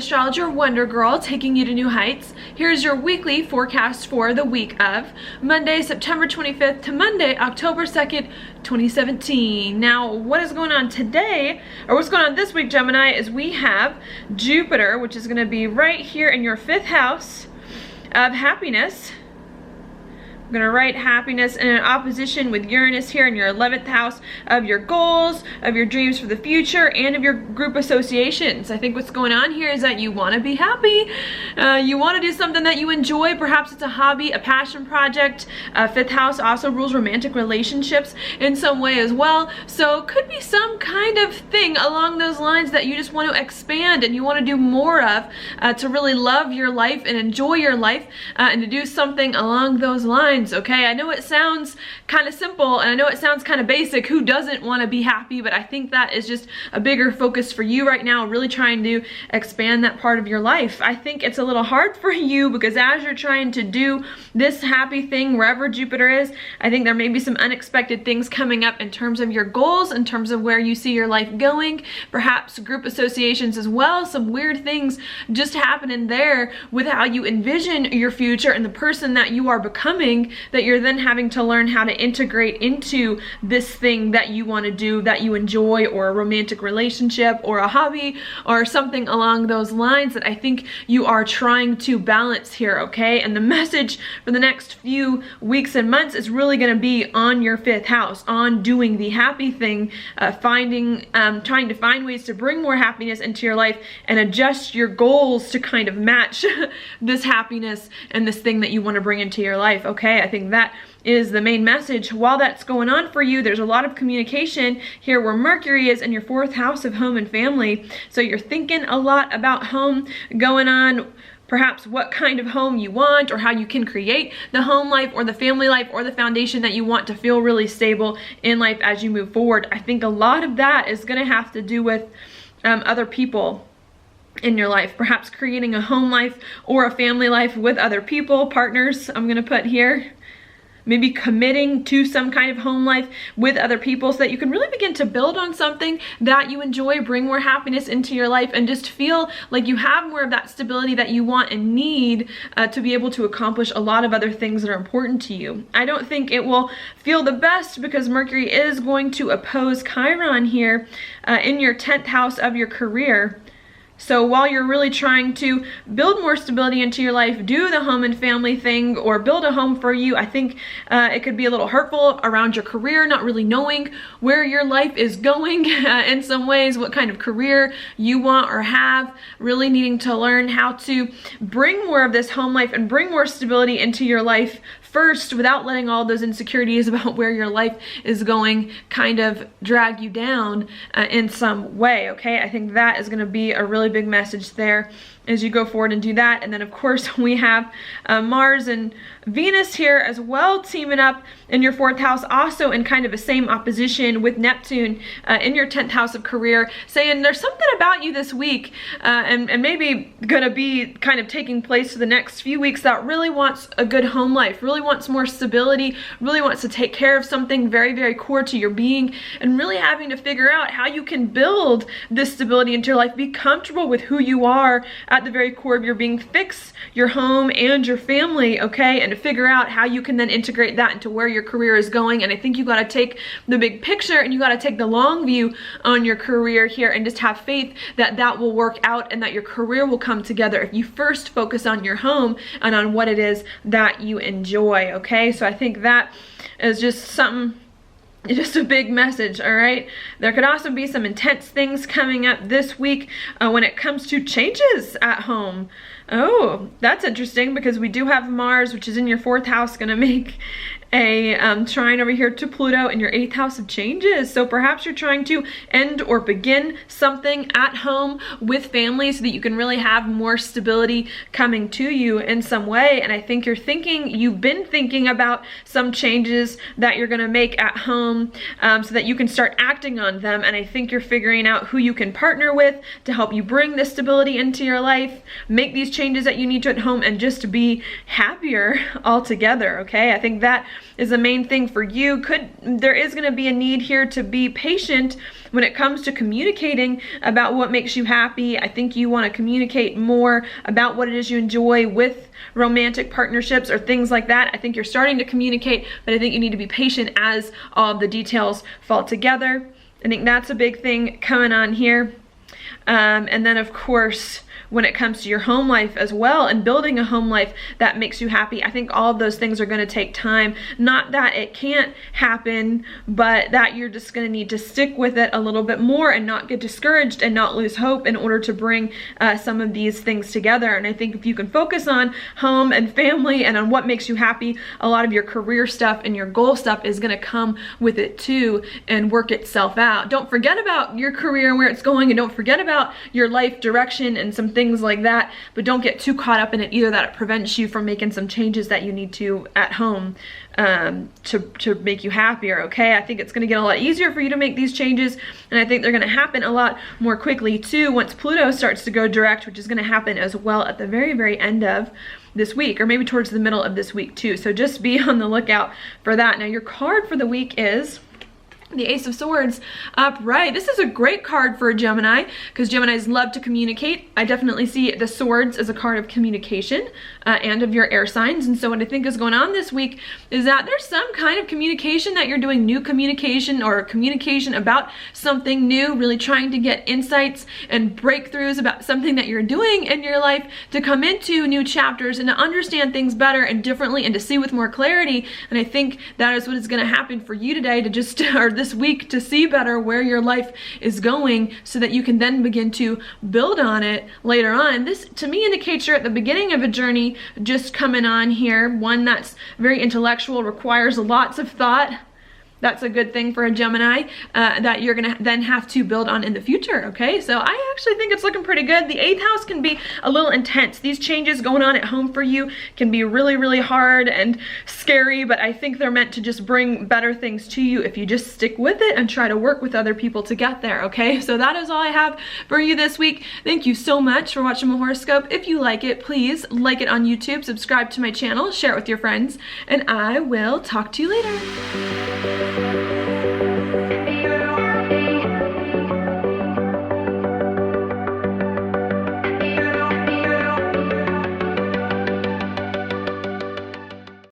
astrologer Wonder Girl, taking you to new heights. Here's your weekly forecast for the week of Monday, September 25th to Monday, October 2nd, 2017. Now, what is going on today, or what's going on this week, Gemini, is we have Jupiter, which is going to be right here in your 5th house of happiness. I'm going to write happiness in an opposition with Uranus here in your 11th house of your goals, of your dreams for the future, and of your group associations. I think what's going on here is that you want to be happy. You want to do something that you enjoy. Perhaps it's a hobby, a passion project. 5th house also rules romantic relationships in some way as well. So could be some kind of thing along those lines that you just want to expand and you want to do more of to really love your life and enjoy your life and to do something along those lines. Okay, I know it sounds kind of simple and I know it sounds kind of basic. Who doesn't want to be happy? But I think that is just a bigger focus for you right now, really trying to expand that part of your life. I think it's a little hard for you because as you're trying to do this happy thing wherever Jupiter is, I think there may be some unexpected things coming up in terms of your goals, in terms of where you see your life going, perhaps group associations as well. Some weird things just happening there with how you envision your future and the person that you are becoming, that you're then having to learn how to integrate into this thing that you want to do, that you enjoy, or a romantic relationship or a hobby or something along those lines that I think you are trying to balance here, okay? And the message for the next few weeks and months is really going to be on your 5th house, on doing the happy thing, trying to find ways to bring more happiness into your life and adjust your goals to kind of match this happiness and this thing that you want to bring into your life, okay? I think that is the main message. While that's going on for you, there's a lot of communication here where Mercury is in your 4th house of home and family. So you're thinking a lot about home going on, perhaps what kind of home you want or how you can create the home life or the family life or the foundation that you want to feel really stable in life as you move forward. I think a lot of that is going to have to do with other people in your life, perhaps creating a home life or a family life with other people, partners, I'm going to put here. Maybe committing to some kind of home life with other people so that you can really begin to build on something that you enjoy, bring more happiness into your life, and just feel like you have more of that stability that you want and need to be able to accomplish a lot of other things that are important to you. I don't think it will feel the best because Mercury is going to oppose Chiron here in your 10th house of your career. So while you're really trying to build more stability into your life, do the home and family thing, or build a home for you, I think it could be a little hurtful around your career, not really knowing where your life is going in some ways, what kind of career you want or have, really needing to learn how to bring more of this home life and bring more stability into your life first without letting all those insecurities about where your life is going kind of drag you down in some way, okay? I think that is going to be a really big message there as you go forward and do that. And then of course we have Mars and Venus here as well teaming up in your 4th house, also in kind of a same opposition with Neptune in your 10th house of career, saying there's something about you this week and maybe gonna be kind of taking place for the next few weeks that really wants a good home life, really wants more stability, really wants to take care of something very, very core to your being, and really having to figure out how you can build this stability into your life, be comfortable with who you are at the very core of your being, fix your home and your family, okay, and to figure out how you can then integrate that into where your career is going. And I think you got to take the big picture and you got to take the long view on your career here and just have faith that that will work out and that your career will come together if you first focus on your home and on what it is that you enjoy, okay? So I think that is just something, just a big message, all right? There could also be some intense things coming up this week when it comes to changes at home. Oh, that's interesting because we do have Mars, which is in your 4th house, going to make a trine over here to Pluto in your 8th house of changes. So perhaps you're trying to end or begin something at home with family so that you can really have more stability coming to you in some way. And I think you've been thinking about some changes that you're going to make at home so that you can start acting on them. And I think you're figuring out who you can partner with to help you bring this stability into your life, make these changes that you need to at home and just be happier altogether, okay? I think that is the main thing for you. There is going to be a need here to be patient when it comes to communicating about what makes you happy. I think you want to communicate more about what it is you enjoy with romantic partnerships or things like that. I think you're starting to communicate, but I think you need to be patient as all the details fall together. I think that's a big thing coming on here. And then of course, when it comes to your home life as well and building a home life that makes you happy, I think all of those things are going to take time. Not that it can't happen, but that you're just going to need to stick with it a little bit more and not get discouraged and not lose hope in order to bring some of these things together. And I think if you can focus on home and family and on what makes you happy, a lot of your career stuff and your goal stuff is going to come with it too and work itself out. Don't forget about your career and where it's going, and don't forget about your life direction and some things like that, but don't get too caught up in it either that it prevents you from making some changes that you need to at home to make you happier, okay? I think it's going to get a lot easier for you to make these changes, and I think they're going to happen a lot more quickly too once Pluto starts to go direct, which is going to happen as well at the very, very end of this week, or maybe towards the middle of this week too. So just be on the lookout for that. Now your card for the week is the Ace of Swords upright. This is a great card for a Gemini because Geminis love to communicate. I definitely see the swords as a card of communication and of your air signs. And so what I think is going on this week is that there's some kind of communication that you're doing, new communication or communication about something new, really trying to get insights and breakthroughs about something that you're doing in your life to come into new chapters and to understand things better and differently and to see with more clarity. And I think that is what is going to happen for you today, to just, or this week, to see better where your life is going so that you can then begin to build on it later on. And this to me indicates you're at the beginning of a journey just coming on here, one that's very intellectual, requires lots of thought. That's a good thing for a Gemini that you're gonna then have to build on in the future, okay? So I actually think it's looking pretty good. The 8th house can be a little intense. These changes going on at home for you can be really, really hard and scary, but I think they're meant to just bring better things to you if you just stick with it and try to work with other people to get there, okay? So that is all I have for you this week. Thank you so much for watching my horoscope. If you like it, please like it on YouTube, subscribe to my channel, share it with your friends, and I will talk to you later.